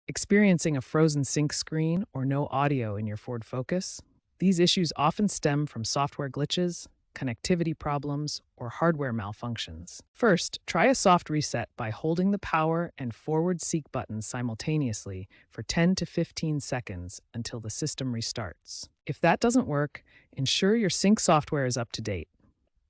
Experiencing a frozen sync screen or no audio in your Ford Focus? These issues often stem from software glitches, connectivity problems, or hardware malfunctions. First, try a soft reset by holding the power and forward seek buttons simultaneously for 10 to 15 seconds until the system restarts. If that doesn't work, ensure your sync software is up to date.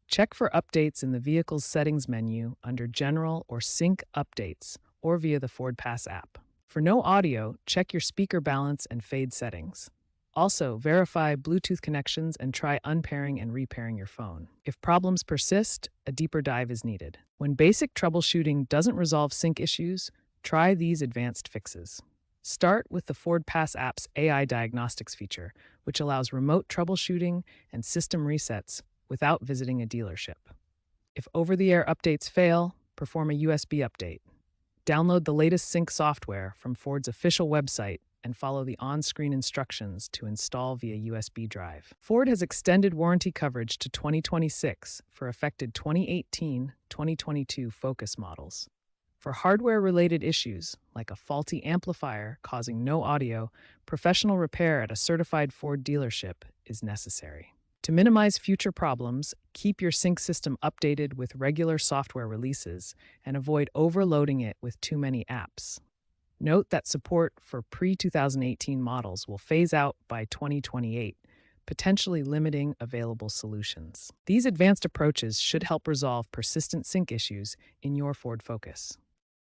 Check for updates in the vehicle's settings menu under General or Sync Updates or via the Ford Pass app. For no audio, check your speaker balance and fade settings. Also, verify Bluetooth connections and try unpairing and repairing your phone. If problems persist, a deeper dive is needed. When basic troubleshooting doesn't resolve sync issues, try these advanced fixes. Start with the Ford Pass app's AI diagnostics feature, which allows remote troubleshooting and system resets without visiting a dealership. If over-the-air updates fail, perform a USB update. Download the latest sync software from Ford's official website and follow the on-screen instructions to install via USB drive. Ford has extended warranty coverage to 2026 for affected 2018-2022 Focus models. For hardware-related issues, like a faulty amplifier causing no audio, professional repair at a certified Ford dealership is necessary. To minimize future problems, keep your sync system updated with regular software releases and avoid overloading it with too many apps. Note that support for pre-2018 models will phase out by 2028, potentially limiting available solutions. These advanced approaches should help resolve persistent sync issues in your Ford Focus.